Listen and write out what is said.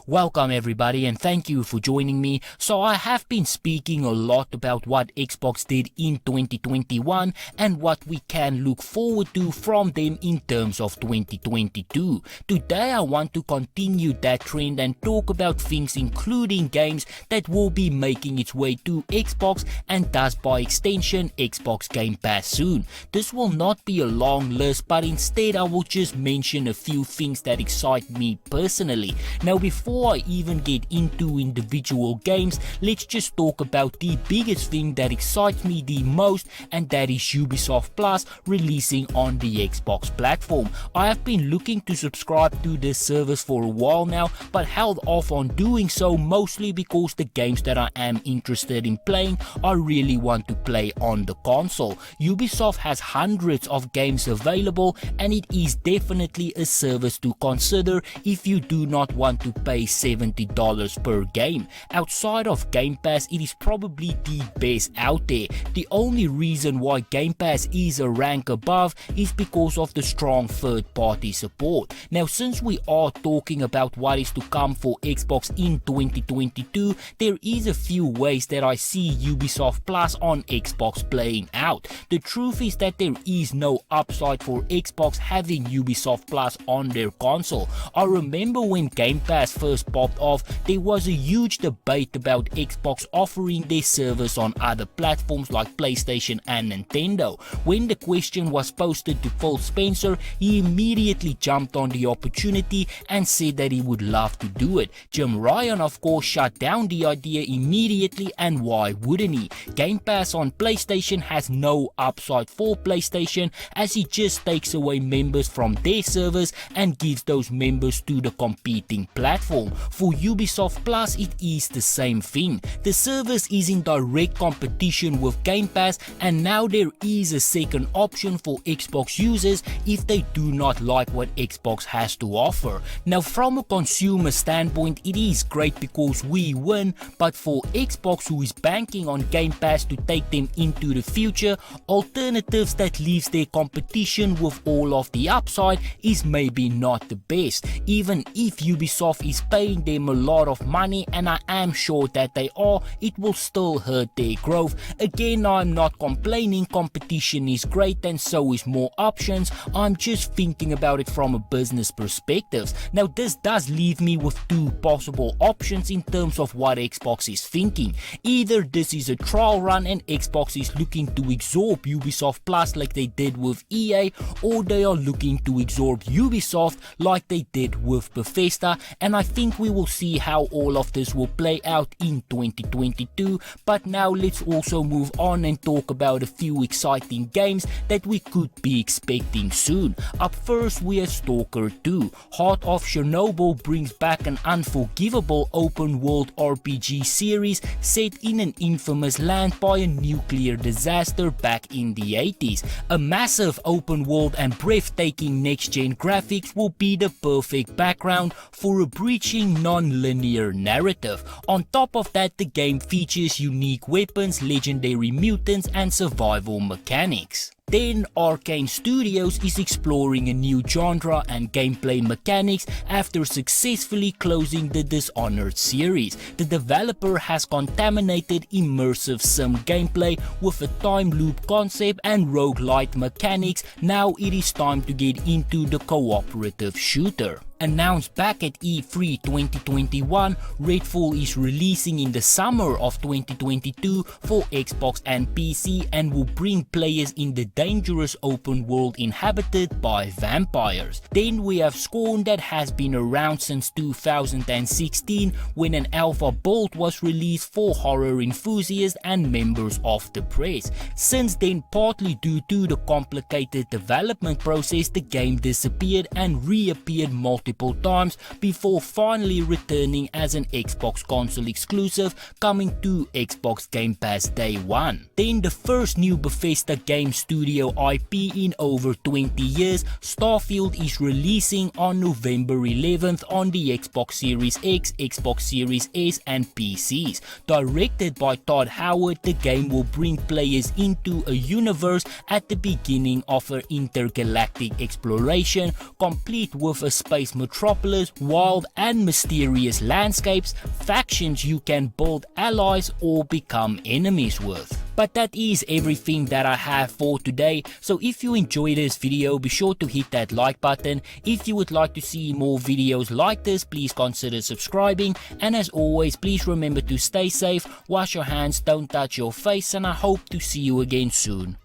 Welcome everybody and thank you for joining me. So I have been speaking a lot about what Xbox did in 2021 and what we can look forward to from them in terms of 2022. Today I want to continue that trend and talk about things including games that will be making its way to Xbox and thus by extension Xbox Game Pass soon. This will not be a long list, but instead I will just mention a few things that excite me personally. Now before I even get into individual games, let's just talk about the biggest thing that excites me the most, and that is Ubisoft Plus releasing on the Xbox platform. I have been looking to subscribe to this service for a while now, but held off on doing so mostly because the games that I am interested in playing I really want to play on the console. Ubisoft has hundreds of games available and it is definitely a service to consider if you do not want to pay $70 per game. Outside of Game Pass, it is probably the best out there. The only reason why Game Pass is a rank above is because of the strong third-party support. Now, since we are talking about what is to come for Xbox in 2022, there is a few ways that I see Ubisoft Plus on Xbox playing out. The truth is that there is no upside for Xbox having Ubisoft Plus on their console. I remember when Game Pass first popped off, there was a huge debate about Xbox offering their service on other platforms like PlayStation and Nintendo. When the question was posted to Phil Spencer, he immediately jumped on the opportunity and said that he would love to do it. Jim Ryan of course shut down the idea immediately, and why wouldn't he? Game Pass on PlayStation has no upside for PlayStation, as it just takes away members from their servers and gives those members to the competing platform. For Ubisoft Plus, it is the same thing. The service is in direct competition with Game Pass, and now there is a second option for Xbox users if they do not like what Xbox has to offer. Now from a consumer standpoint, it is great because we win, but for Xbox, who is banking on Game Pass to take them into the future, alternatives that leaves their competition with all of the upside is maybe not the best. Even if Ubisoft is paying them a lot of money, and I am sure that they are, it will still hurt their growth. Again, I'm not complaining, competition is great and so is more options. I'm just thinking about it from a business perspective. Now this does leave me with two possible options in terms of what Xbox is thinking. Either this is a trial run and Xbox is looking to absorb Ubisoft Plus like they did with EA, or they are looking to absorb Ubisoft like they did with Bethesda, and I think we will see how all of this will play out in 2022. But now let's also move on and talk about a few exciting games that we could be expecting soon. Up first, we have Stalker 2. Heart of Chernobyl brings back an unforgivable open world RPG series set in an infamous land by a nuclear disaster back in the 80s. A massive open world and breathtaking next-gen graphics will be the perfect background for a breaching non-linear narrative. On top of that, the game features unique weapons, legendary mutants and survival mechanics. Then Arcane Studios is exploring a new genre and gameplay mechanics after successfully closing the Dishonored series. The developer has contaminated immersive sim gameplay with a time loop concept and roguelite mechanics. Now it is time to get into the cooperative shooter. Announced back at E3 2021, Redfall is releasing in the summer of 2022 for Xbox and PC and will bring players in the dangerous open world inhabited by vampires. Then we have Scorn, that has been around since 2016 when an alpha build was released for horror enthusiasts and members of the press. Since then, partly due to the complicated development process, the game disappeared and reappeared multiple times before finally returning as an Xbox console exclusive, coming to Xbox Game Pass day one. Then the first new Bethesda game studio IP in over 20 years, Starfield, is releasing on November 11th on the Xbox Series X, Xbox Series S and PCs. Directed by Todd Howard, the game will bring players into a universe at the beginning of an intergalactic exploration, complete with a space metropolis, wild and mysterious landscapes, factions you can build allies or become enemies with. But that is everything that I have for today, so if you enjoyed this video, be sure to hit that like button. If you would like to see more videos like this, please consider subscribing, and as always, please remember to stay safe, wash your hands, don't touch your face, and I hope to see you again soon.